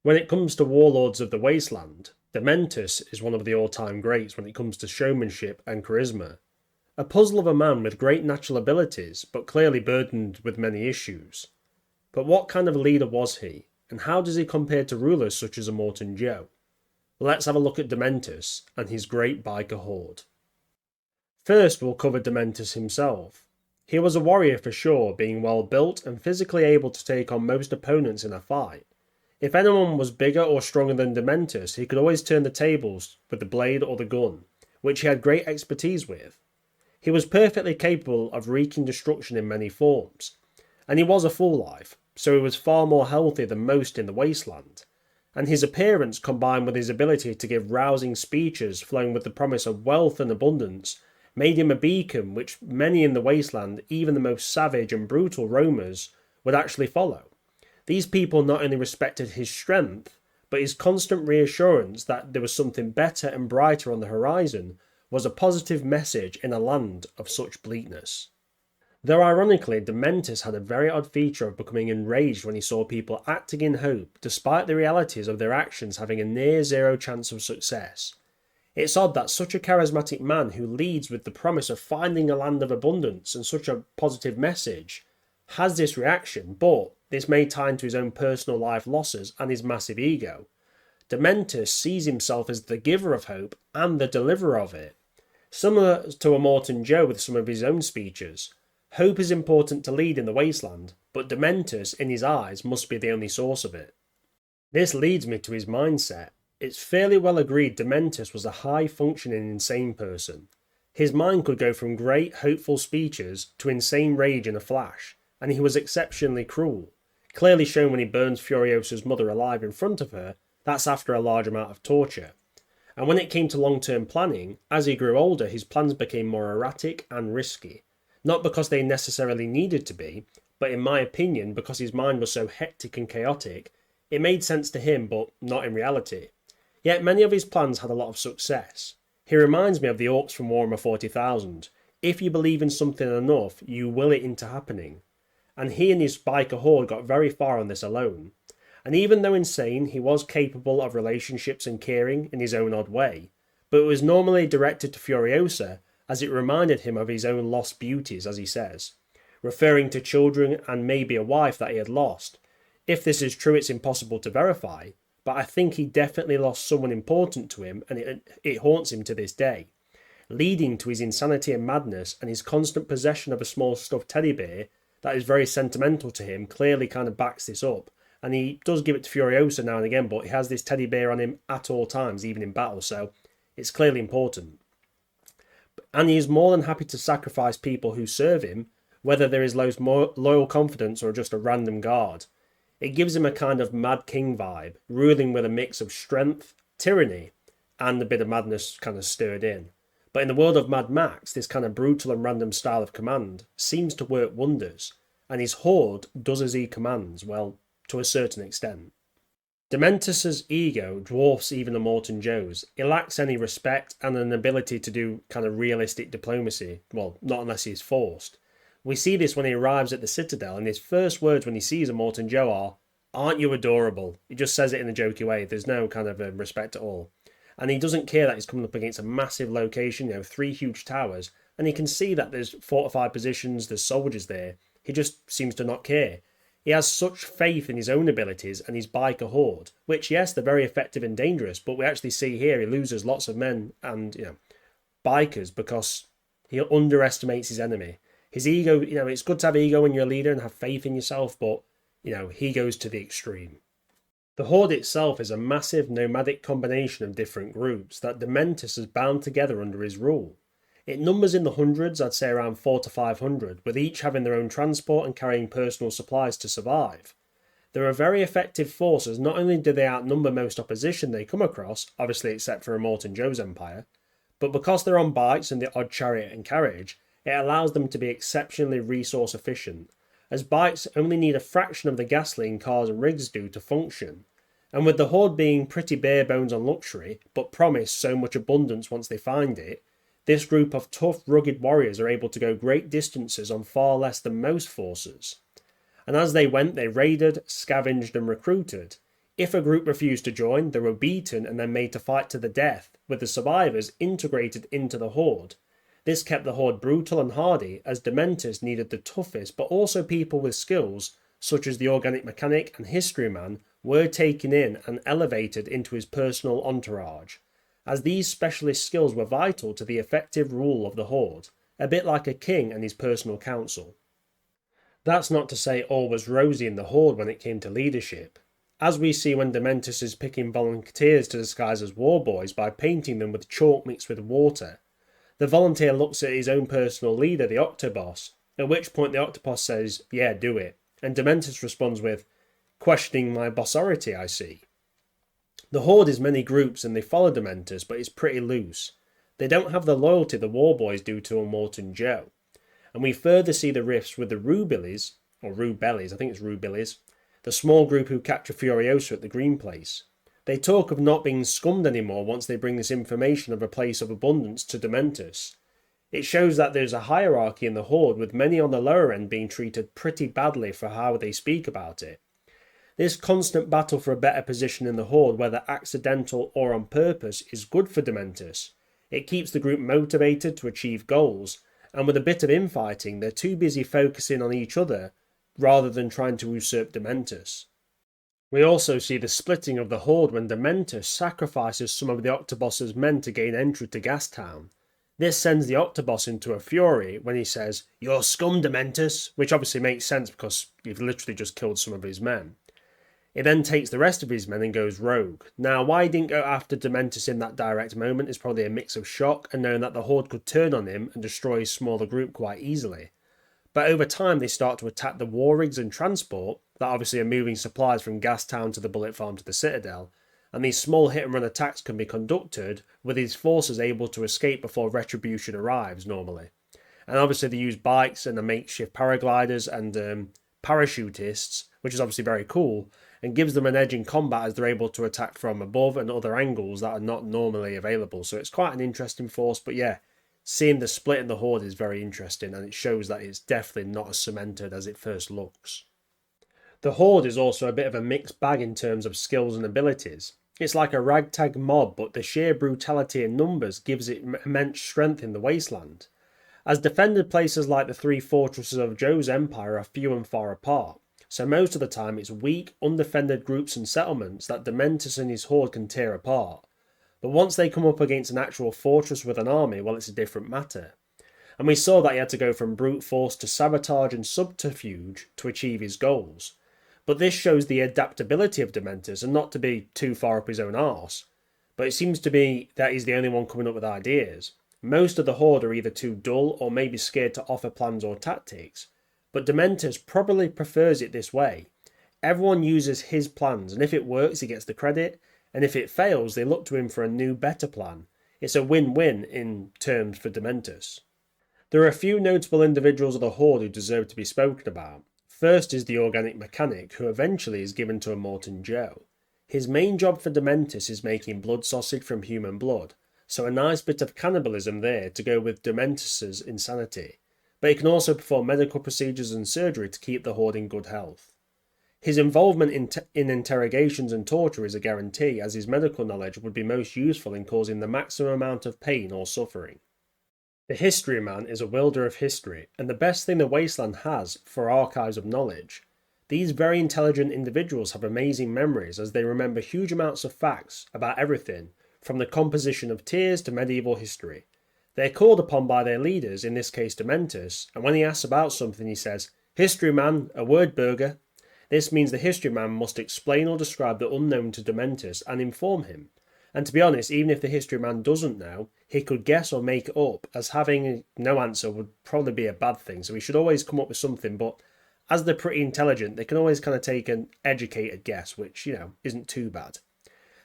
When it comes to warlords of the Wasteland, Dementus is one of the all-time greats when it comes to showmanship and charisma. A puzzle of a man with great natural abilities, but clearly burdened with many issues. But what kind of leader was he, and how does he compare to rulers such as Immortan Joe? Let's have a look at Dementus and his great Biker Horde. First, we'll cover Dementus himself. He was a warrior for sure, being well built and physically able to take on most opponents in a fight. If anyone was bigger or stronger than Dementus, he could always turn the tables with the blade or the gun, which he had great expertise with. He was perfectly capable of wreaking destruction in many forms, and he was a full life, so he was far more healthy than most in the Wasteland. And his appearance, combined with his ability to give rousing speeches flowing with the promise of wealth and abundance, made him a beacon which many in the Wasteland, even the most savage and brutal roamers, would actually follow. These people not only respected his strength, but his constant reassurance that there was something better and brighter on the horizon was a positive message in a land of such bleakness. Though ironically, Dementus had a very odd feature of becoming enraged when he saw people acting in hope, despite the realities of their actions having a near zero chance of success. It's odd that such a charismatic man who leads with the promise of finding a land of abundance and such a positive message has this reaction, but this may tie into his own personal life losses and his massive ego. Dementus sees himself as the giver of hope and the deliverer of it. Similar to Immortan Joe with some of his own speeches, hope is important to lead in the Wasteland, but Dementus, in his eyes, must be the only source of it. This leads me to his mindset. It's fairly well agreed Dementus was a high-functioning insane person. His mind could go from great, hopeful speeches to insane rage in a flash, and he was exceptionally cruel. Clearly shown when he burns Furiosa's mother alive in front of her, that's after a large amount of torture. And when it came to long-term planning, as he grew older, his plans became more erratic and risky. Not because they necessarily needed to be, but in my opinion, because his mind was so hectic and chaotic, it made sense to him, but not in reality. Yet many of his plans had a lot of success. He reminds me of the orcs from Warhammer 40,000. If you believe in something enough, you will it into happening. And he and his Biker Horde got very far on this alone. And even though insane, he was capable of relationships and caring in his own odd way, but it was normally directed to Furiosa, as it reminded him of his own lost beauties, as he says, referring to children and maybe a wife that he had lost. If this is true, it's impossible to verify, but I think he definitely lost someone important to him, and it haunts him to this day, leading to his insanity and madness, and his constant possession of a small stuffed teddy bear that is very sentimental to him clearly kind of backs this up. And he does give it to Furiosa now and again, but he has this teddy bear on him at all times, even in battle, so it's clearly important. And he is more than happy to sacrifice people who serve him, whether there is loyal confidence or just a random guard. It gives him a kind of Mad King vibe, ruling with a mix of strength, tyranny, and a bit of madness kind of stirred in. But in the world of Mad Max, this kind of brutal and random style of command seems to work wonders, and his horde does as he commands, well, to a certain extent. Dementus's ego dwarfs even Immortan Joe's. He lacks any respect and an ability to do kind of realistic diplomacy, well, not unless he's forced. We see this when he arrives at the Citadel, and his first words when he sees Immortan Joe are, "Aren't you adorable?" He just says it in a jokey way, there's no kind of respect at all. And he doesn't care that he's coming up against a massive location, 3 huge towers, and he can see that there's fortified positions, there's soldiers there. He just seems to not care. He has such faith in his own abilities and his Biker Horde, which, yes, they're very effective and dangerous, but we actually see here he loses lots of men and, bikers because he underestimates his enemy. His ego, it's good to have ego when you're a leader and have faith in yourself, but, he goes to the extreme. The Horde itself is a massive nomadic combination of different groups that Dementus has bound together under his rule. It numbers in the hundreds, I'd say around 400 to 500, with each having their own transport and carrying personal supplies to survive. They're a very effective force, as not only do they outnumber most opposition they come across, obviously except for Immortan Joe's empire, but because they're on bikes and the odd chariot and carriage, it allows them to be exceptionally resource efficient, as bikes only need a fraction of the gasoline cars and rigs do to function. And with the Horde being pretty bare bones on luxury, but promise so much abundance once they find it, this group of tough, rugged warriors are able to go great distances on far less than most forces. And as they went, they raided, scavenged and recruited. If a group refused to join, they were beaten and then made to fight to the death, with the survivors integrated into the Horde. This kept the Horde brutal and hardy, as Dementus needed the toughest but also people with skills, such as the organic mechanic and history man, were taken in and elevated into his personal entourage, as these specialist skills were vital to the effective rule of the Horde, a bit like a king and his personal council. That's not to say all was rosy in the Horde when it came to leadership, as we see when Dementus is picking volunteers to disguise as war boys by painting them with chalk mixed with water. The volunteer looks at his own personal leader, the Octoboss, at which point the Octopus says, "Yeah, do it," and Dementus responds with, "Questioning my bossauthority, I see." The Horde is many groups and they follow Dementus, but it's pretty loose. They don't have the loyalty the war boys do to Immortan Joe. And we further see the rifts with the Rubillies, or Rubellies, I think it's Rubillies, the small group who capture Furiosa at the Green Place. They talk of not being scummed anymore once they bring this information of a place of abundance to Dementus. It shows that there's a hierarchy in the Horde, with many on the lower end being treated pretty badly for how they speak about it. This constant battle for a better position in the Horde, whether accidental or on purpose, is good for Dementus. It keeps the group motivated to achieve goals, and with a bit of infighting, they're too busy focusing on each other rather than trying to usurp Dementus. We also see the splitting of the Horde when Dementus sacrifices some of the Octobos's men to gain entry to Gastown. This sends the Octobos into a fury when he says, "You're scum, Dementus," which obviously makes sense because you've literally just killed some of his men. He then takes the rest of his men and goes rogue. Now, why he didn't go after Dementus in that direct moment is probably a mix of shock and knowing that the Horde could turn on him and destroy his smaller group quite easily. But over time they start to attack the war rigs and transport that obviously are moving supplies from Gastown to the Bullet Farm to the Citadel, and these small hit and run attacks can be conducted with his forces able to escape before retribution arrives normally. And obviously they use bikes and the makeshift paragliders and parachutists, which is obviously very cool, and gives them an edge in combat as they're able to attack from above and other angles that are not normally available. So it's quite an interesting force, but yeah, seeing the split in the Horde is very interesting, and it shows that it's definitely not as cemented as it first looks. The Horde is also a bit of a mixed bag in terms of skills and abilities. It's like a ragtag mob, but the sheer brutality in numbers gives it immense strength in the Wasteland. As defended places like the three fortresses of Joe's empire are few and far apart, so most of the time it's weak, undefended groups and settlements that Dementus and his Horde can tear apart. But once they come up against an actual fortress with an army, well, it's a different matter. And we saw that he had to go from brute force to sabotage and subterfuge to achieve his goals. But this shows the adaptability of Dementus, and not to be too far up his own arse, but it seems to be that he's the only one coming up with ideas. Most of the Horde are either too dull or maybe scared to offer plans or tactics, but Dementus probably prefers it this way. Everyone uses his plans, and if it works he gets the credit, and if it fails they look to him for a new better plan. It's a win-win in terms for Dementus. There are a few notable individuals of the Horde who deserve to be spoken about. First is the organic mechanic, who eventually is given to Immortan Joe. His main job for Dementus is making blood sausage from human blood, so a nice bit of cannibalism there to go with Dementus's insanity. But he can also perform medical procedures and surgery to keep the Horde in good health. His involvement in interrogations and torture is a guarantee, as his medical knowledge would be most useful in causing the maximum amount of pain or suffering. The History Man is a wielder of history, and the best thing the Wasteland has for archives of knowledge. These very intelligent individuals have amazing memories, as they remember huge amounts of facts about everything, from the composition of tears to medieval history. They are called upon by their leaders, in this case Dementus, and when he asks about something he says, "History Man, a word burger." This means the History Man must explain or describe the unknown to Dementus and inform him. And to be honest, even if the History Man doesn't know, he could guess or make it up, as having no answer would probably be a bad thing, so he should always come up with something, but as they're pretty intelligent, they can always kind of take an educated guess, which, isn't too bad.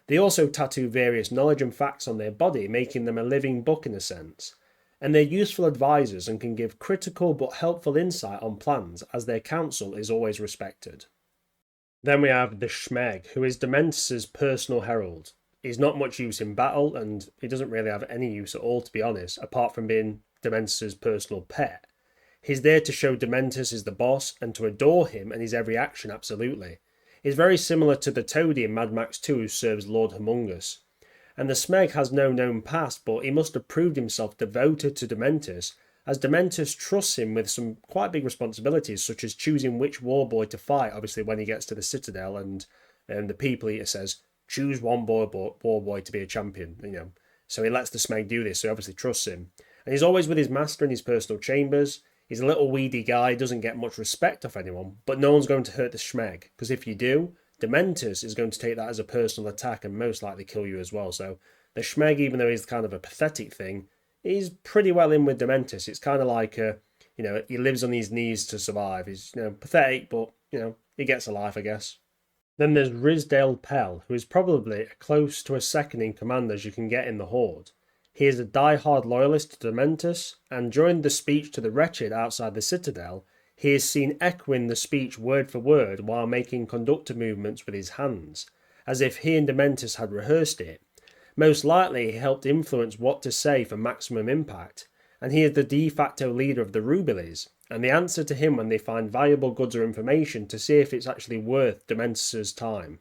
They also tattoo various knowledge and facts on their body, making them a living book in a sense. And they're useful advisors and can give critical but helpful insight on plans, as their counsel is always respected. Then we have the Schmeg, who is Dementus's personal herald. He's not much use in battle, and he doesn't really have any use at all, to be honest, apart from being Dementus's personal pet. He's there to show Dementus is the boss and to adore him and his every action absolutely. He's very similar to the toady in Mad Max 2 who serves Lord Humongous. And the Smeg has no known past, but he must have proved himself devoted to Dementus, as Dementus trusts him with some quite big responsibilities, such as choosing which warboy to fight, obviously when he gets to the Citadel, and the People Eater says, choose one warboy to be a champion, So he lets the Smeg do this, so he obviously trusts him. And he's always with his master in his personal chambers. He's a little weedy guy, doesn't get much respect off anyone, but no one's going to hurt the Smeg, because if you do, Dementus is going to take that as a personal attack and most likely kill you as well. So the Smeg, even though he's kind of a pathetic thing, he's pretty well in with Dementus. It's kind of like, he lives on his knees to survive. He's, pathetic, but, he gets a life, I guess. Then there's Rizdale Pell, who is probably close to a second in command as you can get in the Horde. He is a die-hard loyalist to Dementus, and during the speech to the Wretched outside the Citadel, he is seen echoing the speech word for word while making conductor movements with his hands, as if he and Dementus had rehearsed it. Most likely he helped influence what to say for maximum impact, and he is the de facto leader of the Rubiles, and the answer to him when they find valuable goods or information to see if it's actually worth Dementus' time.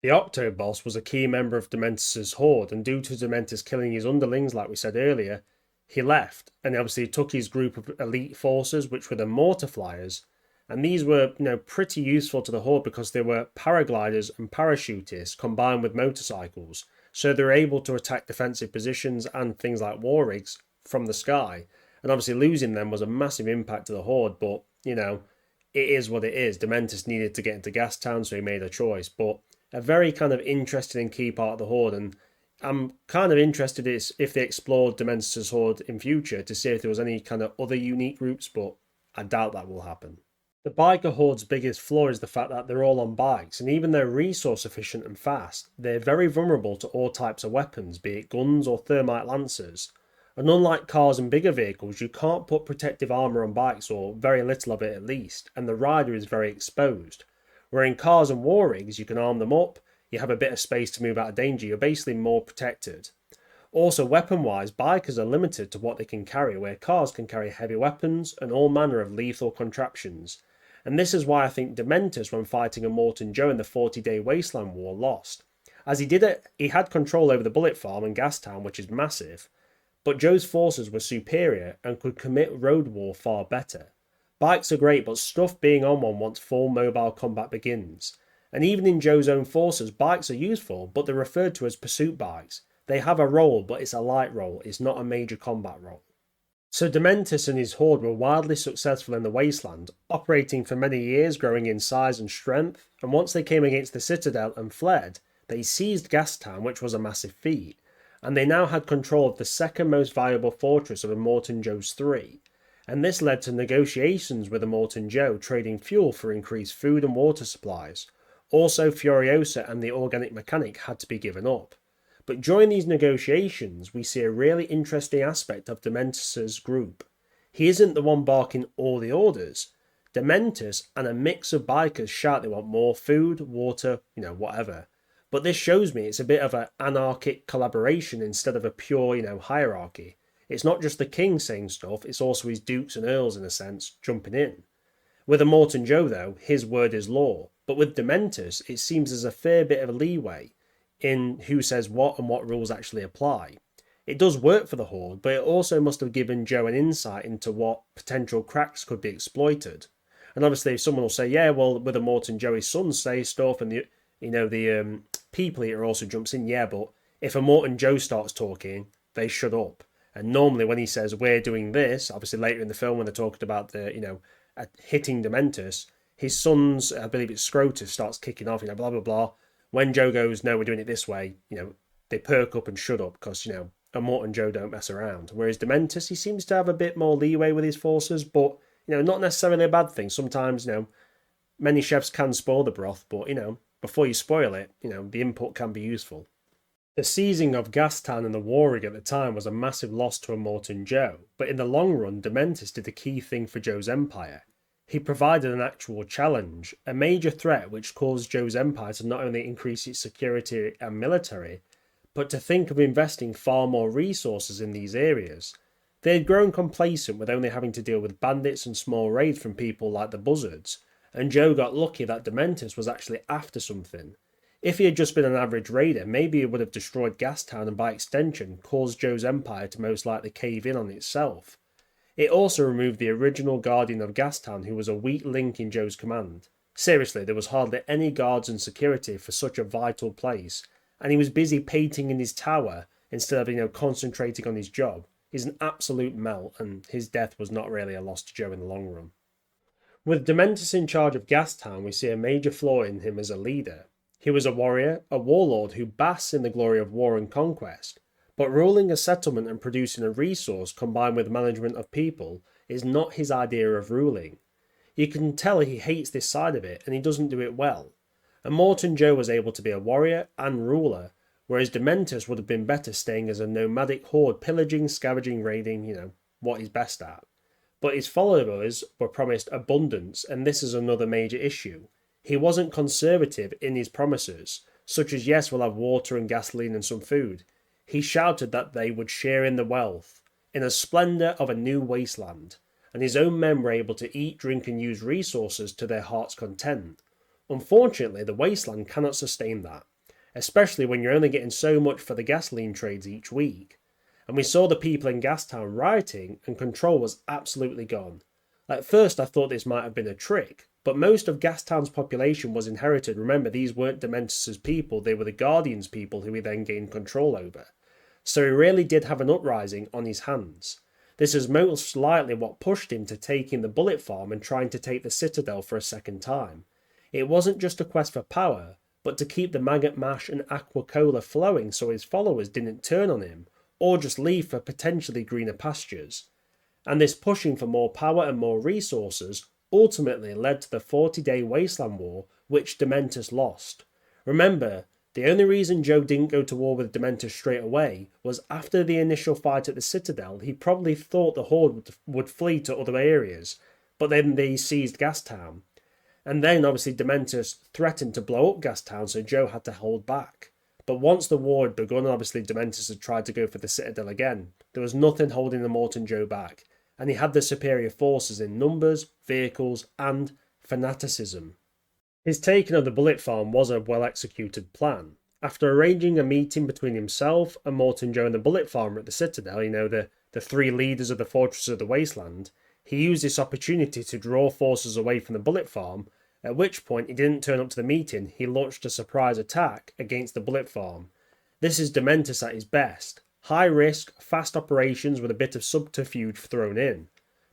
The Octoboss was a key member of Dementus' Horde, and due to Dementus killing his underlings, like we said earlier, he left, and obviously took his group of elite forces, which were the Mortarflyers, and these were, pretty useful to the Horde because they were paragliders and parachutists combined with motorcycles, so they were able to attack defensive positions and things like war rigs from the sky, and obviously losing them was a massive impact to the Horde, but, it is what it is. Dementus needed to get into Gastown, so he made a choice, but a very kind of interesting and key part of the Horde, and I'm kind of interested if they explored Dementus' Horde in future to see if there was any kind of other unique groups, but I doubt that will happen. The Biker Horde's biggest flaw is the fact that they're all on bikes, and even though resource efficient and fast, they're very vulnerable to all types of weapons, be it guns or thermite lancers. And unlike cars and bigger vehicles, you can't put protective armour on bikes, or very little of it at least, and the rider is very exposed. Where in cars and war rigs, you can arm them up, you have a bit of space to move out of danger, you're basically more protected. Also, weapon-wise, bikers are limited to what they can carry, where cars can carry heavy weapons and all manner of lethal contraptions. And this is why I think Dementus, when fighting Immortan Joe in the 40-day Wasteland War, lost. As he had control over the bullet farm and Gastown, which is massive, but Joe's forces were superior and could commit road war far better. Bikes are great, but stuff being on one once full mobile combat begins. And even in Joe's own forces, bikes are useful, but they're referred to as pursuit bikes. They have a role, but it's a light role, it's not a major combat role. So Dementus and his Horde were wildly successful in the Wasteland, operating for many years, growing in size and strength, and once they came against the Citadel and fled, they seized Gastown, which was a massive feat, and they now had control of the second most valuable fortress of Immortan Joe's 3. And this led to negotiations with Immortan Joe trading fuel for increased food and water supplies. Also, Furiosa and the organic mechanic had to be given up. But during these negotiations, we see a really interesting aspect of Dementus' group. He isn't the one barking all the orders. Dementus and a mix of bikers shout they want more food, water, whatever. But this shows me it's a bit of an anarchic collaboration instead of a pure, hierarchy. It's not just the king saying stuff, it's also his dukes and earls, in a sense, jumping in. With Immortan Joe, though, his word is law. But with Dementus, it seems there's a fair bit of leeway in who says what and what rules actually apply. It does work for the Horde, but it also must have given Joe an insight into what potential cracks could be exploited. And obviously, someone will say, yeah, well, with Immortan Joe, his sons say stuff, and the People Eater also jumps in. Yeah, but if Immortan Joe starts talking, they shut up. And normally when he says, we're doing this, obviously later in the film when they're talking about the, hitting Dementus, his son's, I believe it's Scrotus, starts kicking off, blah, blah, blah. When Joe goes, no, we're doing it this way, they perk up and shut up because, Immortan Joe don't mess around. Whereas Dementus, he seems to have a bit more leeway with his forces, but, not necessarily a bad thing. Sometimes, many chefs can spoil the broth, but, before you spoil it, the input can be useful. The seizing of Gastown and the war rig at the time was a massive loss to Immortan Joe, but in the long run, Dementus did the key thing for Joe's empire. He provided an actual challenge, a major threat which caused Joe's empire to not only increase its security and military, but to think of investing far more resources in these areas. They had grown complacent with only having to deal with bandits and small raids from people like the Buzzards, and Joe got lucky that Dementus was actually after something. If he had just been an average raider, maybe he would have destroyed Gastown and by extension caused Joe's empire to most likely cave in on itself. It also removed the original guardian of Gastown, who was a weak link in Joe's command. Seriously, there was hardly any guards and security for such a vital place, and he was busy painting in his tower instead of, concentrating on his job. He's an absolute melt, and his death was not really a loss to Joe in the long run. With Dementus in charge of Gastown, we see a major flaw in him as a leader. He was a warrior, a warlord who basks in the glory of war and conquest, but ruling a settlement and producing a resource combined with management of people is not his idea of ruling. You can tell he hates this side of it, and he doesn't do it well. Immortan Joe was able to be a warrior and ruler, whereas Dementus would have been better staying as a nomadic horde, pillaging, scavenging, raiding, what he's best at. But his followers were promised abundance, and this is another major issue. He wasn't conservative in his promises, such as yes, we'll have water and gasoline and some food. He shouted that they would share in the wealth, in a splendour of a new wasteland, and his own men were able to eat, drink and use resources to their heart's content. Unfortunately, the wasteland cannot sustain that, especially when you're only getting so much for the gasoline trades each week. And we saw the people in Gastown rioting, and control was absolutely gone. At first I thought this might have been a trick, but most of Gastown's population was inherited. Remember, these weren't Dementus' people, they were the Guardian's people who he then gained control over. So he really did have an uprising on his hands. This is most likely what pushed him to taking the Bullet Farm and trying to take the Citadel for a second time. It wasn't just a quest for power, but to keep the maggot mash and aqua cola flowing so his followers didn't turn on him, or just leave for potentially greener pastures. And this pushing for more power and more resources ultimately led to the 40-day Wasteland War, which Dementus lost. Remember, the only reason Joe didn't go to war with Dementus straight away was after the initial fight at the Citadel. He probably thought the Horde would flee to other areas, but then they seized Gastown. And then obviously Dementus threatened to blow up Gastown, so Joe had to hold back. But once the war had begun, obviously Dementus had tried to go for the Citadel again. There was nothing holding Immortan Joe back, and he had the superior forces in numbers, vehicles, and fanaticism. His taking of the Bullet Farm was a well-executed plan. After arranging a meeting between himself, Immortan Joe and the Bullet Farmer at the Citadel, the three leaders of the Fortress of the Wasteland, he used this opportunity to draw forces away from the Bullet Farm, at which point he didn't turn up to the meeting. He launched a surprise attack against the Bullet Farm. This is Dementus at his best. High risk, fast operations with a bit of subterfuge thrown in.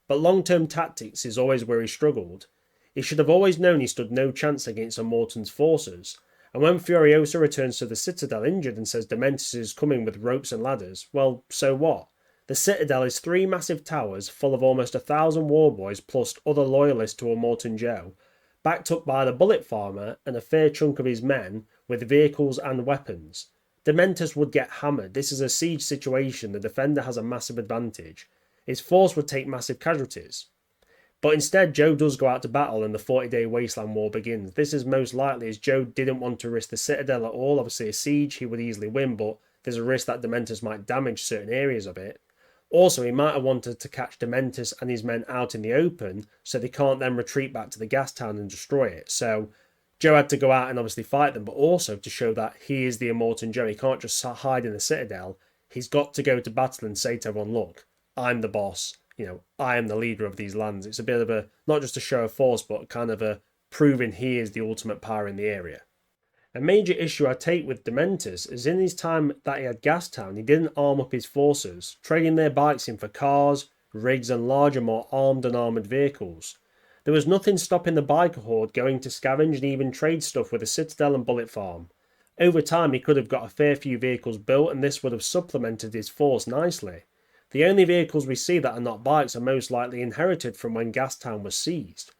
But long-term tactics is always where he struggled. He should have always known he stood no chance against Immortan's forces, and when Furiosa returns to the Citadel injured and says Dementus is coming with ropes and ladders, well, so what? The Citadel is 3 massive towers full of almost 1,000 warboys plus other loyalists to Immortan Joe, backed up by the Bullet Farmer and a fair chunk of his men with vehicles and weapons. Dementus would get hammered. This is a siege situation. The defender has a massive advantage. His force would take massive casualties. But instead, Joe does go out to battle and the 40-day Wasteland War begins. This is most likely as Joe didn't want to risk the Citadel at all. Obviously, a siege he would easily win, but there's a risk that Dementus might damage certain areas of it. Also, he might have wanted to catch Dementus and his men out in the open so they can't then retreat back to the Gastown and destroy it. So Joe had to go out and obviously fight them, but also to show that he is the Immortan Joe. He can't just hide in the Citadel. He's got to go to battle and say to everyone, look, I'm the boss. I am the leader of these lands. It's a bit of a, not just a show of force, but kind of a proving he is the ultimate power in the area. A major issue I take with Dementus is in his time that he had Gastown, he didn't arm up his forces, trading their bikes in for cars, rigs and larger, more armed and armoured vehicles. There was nothing stopping the Biker Horde going to scavenge and even trade stuff with the Citadel and Bullet Farm. Over time he could have got a fair few vehicles built and this would have supplemented his force nicely. The only vehicles we see that are not bikes are most likely inherited from when Gastown was seized.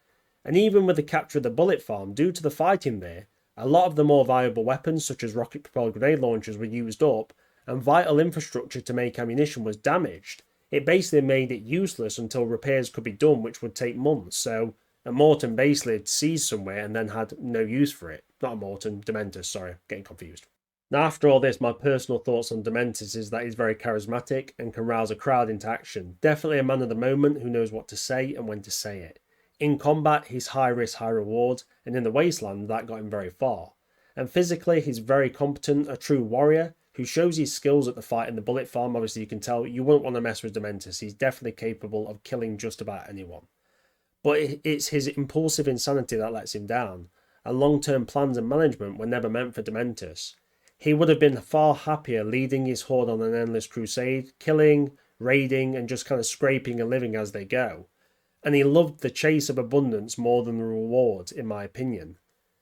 And even with the capture of the Bullet Farm, due to the fighting there, a lot of the more valuable weapons such as rocket-propelled grenade launchers were used up, and vital infrastructure to make ammunition was damaged. It basically made it useless until repairs could be done, which would take months, so Immortan basically had seized somewhere and then had no use for it. Not Immortan, Dementus, sorry, getting confused. Now, after all this, my personal thoughts on Dementus is that he's very charismatic and can rouse a crowd into action. Definitely a man of the moment who knows what to say and when to say it. In combat, he's high risk, high reward, and in the Wasteland, that got him very far. And physically, he's very competent, a true warrior, who shows his skills at the fight in the bullet farm. Obviously, you can tell you wouldn't want to mess with Dementus. He's definitely capable of killing just about anyone. But it's his impulsive insanity that lets him down, and long-term plans and management were never meant for Dementus. He would have been far happier leading his horde on an endless crusade, killing, raiding, and just kind of scraping a living as they go. And he loved the chase of abundance more than the reward, in my opinion.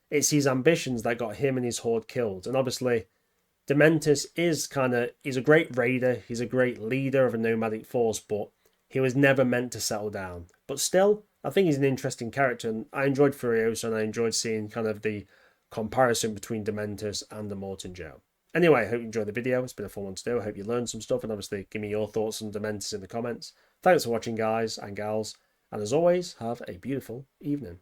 It's his ambitions that got him and his horde killed, and obviously, Dementus he's a great raider, he's a great leader of a nomadic force, but he was never meant to settle down. But still, I think he's an interesting character, and I enjoyed Furiosa, and I enjoyed seeing kind of the comparison between Dementus and Immortan Joe. Anyway, I hope you enjoyed the video. It's been a fun one to do. I hope you learned some stuff, and obviously give me your thoughts on Dementus in the comments. Thanks for watching, guys and gals, and as always, have a beautiful evening.